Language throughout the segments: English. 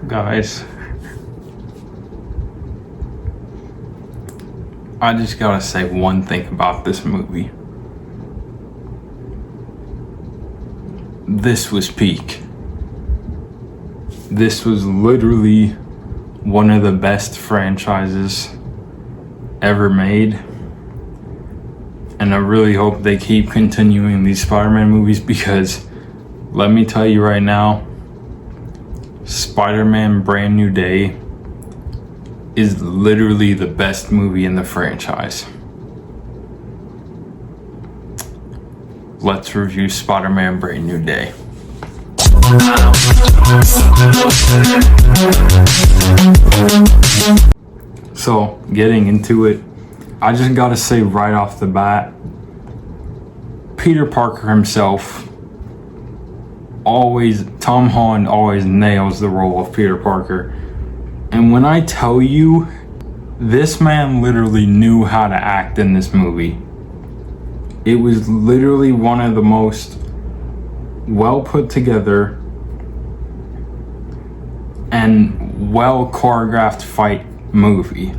Guys, I just gotta say one thing about this movie. This was peak. This was literally one of the best franchises ever made. And I really hope they keep continuing these Spider-Man movies, because let me tell you right now, Spider-Man Brand New Day is literally the best movie in the franchise. Let's review Spider-Man Brand New Day. So, getting into it, I just gotta say right off the bat, Peter Parker himself, Tom Holland always nails the role of Peter Parker. And when I tell you, this man literally knew how to act in this movie. It was literally one of the most well put together and well choreographed fight movie.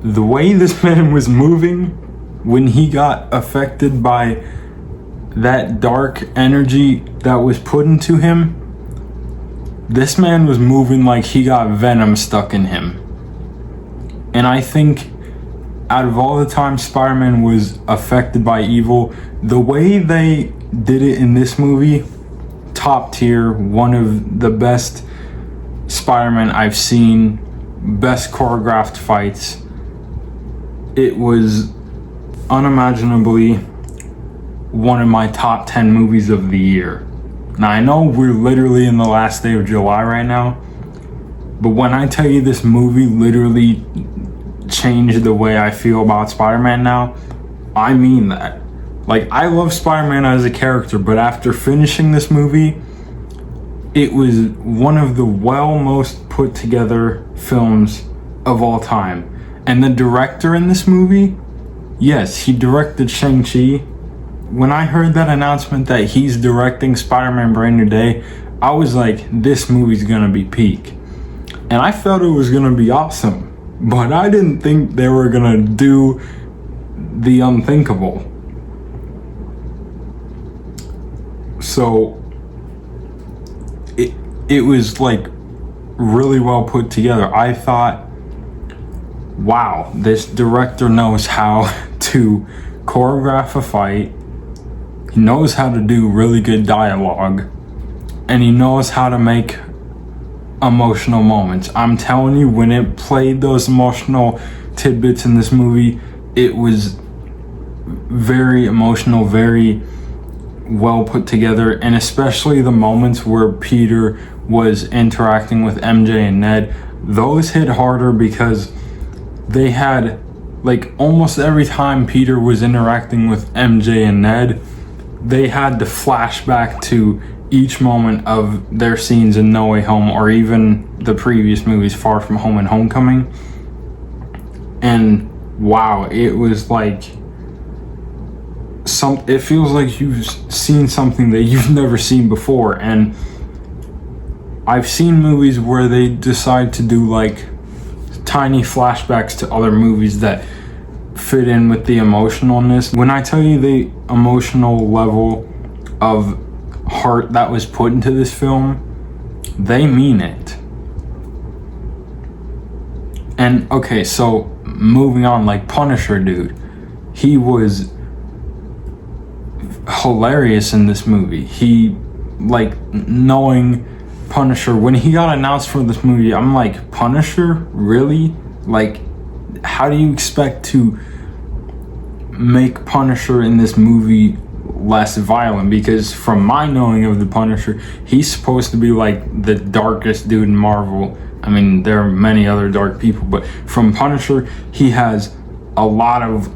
The way this man was moving when he got affected by that dark energy that was put into him, this man was moving like he got venom stuck in him. And I think out of all the times Spider-Man was affected by evil, the way they did it in this movie, top tier, one of the best Spider-Man I've seen, best choreographed fights. It was unimaginably one of my top 10 movies of the year. Now I know we're literally in the last day of July right now, but when I tell you this movie literally changed the way I feel about Spider-Man now, I mean that. Like, I love Spider-Man as a character, but after finishing this movie, it was one of the most put together films of all time. And the director in this movie, yes, he directed Shang-Chi. When I heard that announcement that he's directing Spider-Man Brand New Day, I was like, this movie's gonna be peak. And I felt it was gonna be awesome, but I didn't think they were gonna do the unthinkable. So it was like really well put together. I thought, wow, this director knows how to choreograph a fight. He knows how to do really good dialogue, and he knows how to make emotional moments. I'm telling you, when it played those emotional tidbits in this movie, it was very emotional, very well put together, and especially the moments where Peter was interacting with MJ and Ned, those hit harder because they had, like, almost every time Peter was interacting with MJ and Ned, they had to flash back to each moment of their scenes in No Way Home, or even the previous movies, Far From Home and Homecoming. And wow, it was like it feels like you've seen something that you've never seen before. And I've seen movies where they decide to do like tiny flashbacks to other movies that fit in with the emotionalness. When I tell you the emotional level of heart that was put into this film, they mean it. And okay, so moving on, like Punisher, dude, he was hilarious in this movie. He, like, knowing Punisher, when he got announced for this movie, I'm like, Punisher? Really? Like, how do you expect to make Punisher in this movie less violent? Because from my knowing of the Punisher, he's supposed to be like the darkest dude in Marvel. I mean, there are many other dark people, but from Punisher, he has a lot of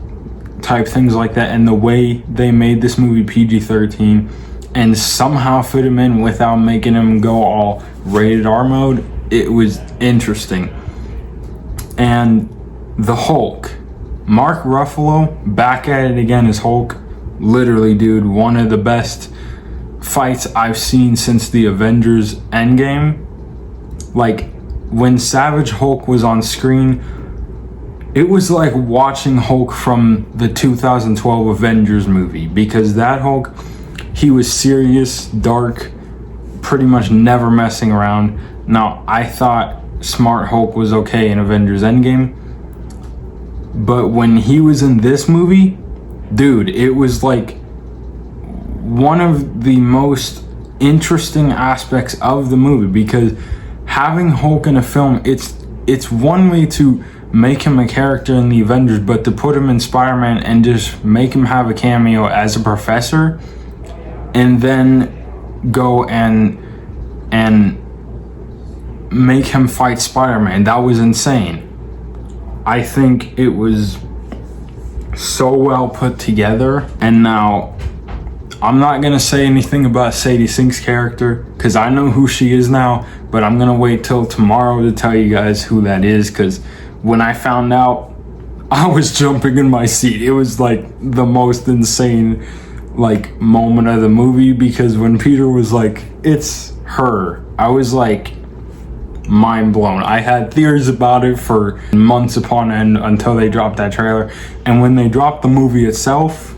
type things like that. And the way they made this movie PG-13 and somehow fit him in without making him go all rated R mode, it was interesting. And the Hulk, Mark Ruffalo back at it again as Hulk. Literally, dude, one of the best fights I've seen since the Avengers Endgame. Like, when Savage Hulk was on screen, it was like watching Hulk from the 2012 Avengers movie, because that Hulk, he was serious, dark, pretty much never messing around. Now, I thought Smart Hulk was okay in Avengers Endgame, but when he was in this movie, dude, it was like one of the most interesting aspects of the movie, because having Hulk in a film, it's one way to make him a character in the Avengers, but to put him in Spider-Man and just make him have a cameo as a professor, and then go and make him fight Spider-Man, that was insane. I think it was so well put together. And now, I'm not gonna say anything about Sadie Sink's character, because I know who she is now, but I'm gonna wait till tomorrow to tell you guys who that is, because when I found out, I was jumping in my seat. It was like the most insane like moment of the movie, because when Peter was like, it's her, I was like mind blown. I had theories about it for months upon end until they dropped that trailer, and when they dropped the movie itself,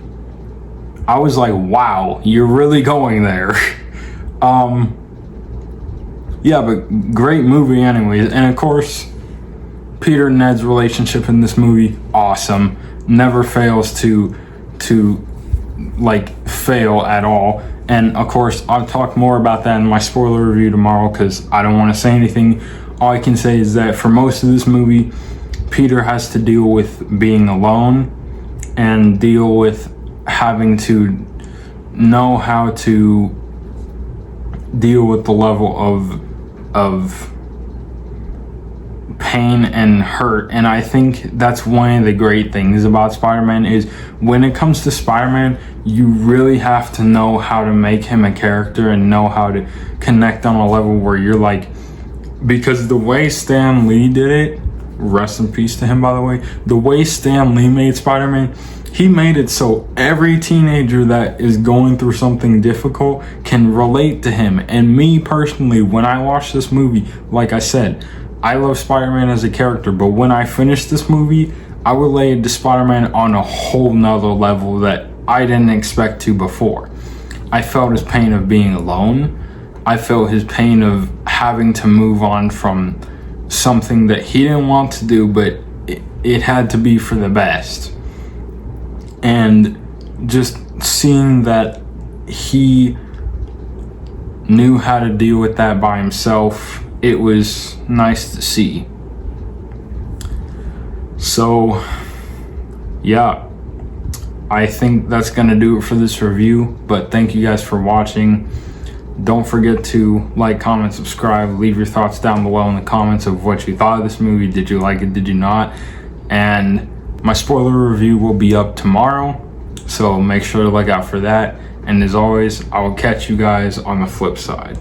I was like, wow, you're really going there. Yeah, but great movie anyways. And of course, Peter and Ned's relationship in this movie, awesome. Never fails to like fail at all. And of course, I'll talk more about that in my spoiler review tomorrow, because I don't want to say anything. All I can say is that for most of this movie, Peter has to deal with being alone and deal with having to know how to deal with the level of pain and hurt. And I think that's one of the great things about Spider-Man, is when it comes to Spider-Man, you really have to know how to make him a character and know how to connect on a level where you're like, because the way Stan Lee did it, rest in peace to him by the way, the way Stan Lee made Spider-Man, he made it so every teenager that is going through something difficult can relate to him. And me personally, when I watched this movie, like I said, I love Spider-Man as a character, but when I finished this movie, I related to Spider-Man on a whole nother level that I didn't expect to before. I felt his pain of being alone. I felt his pain of having to move on from something that he didn't want to do, but it had to be for the best. And just seeing that he knew how to deal with that by himself, it was nice to see. So, yeah, I think that's gonna do it for this review, but thank you guys for watching. Don't forget to like, comment, subscribe, leave your thoughts down below in the comments of what you thought of this movie. Did you like it? Did you not? And my spoiler review will be up tomorrow, so make sure to look out for that. And as always, I will catch you guys on the flip side.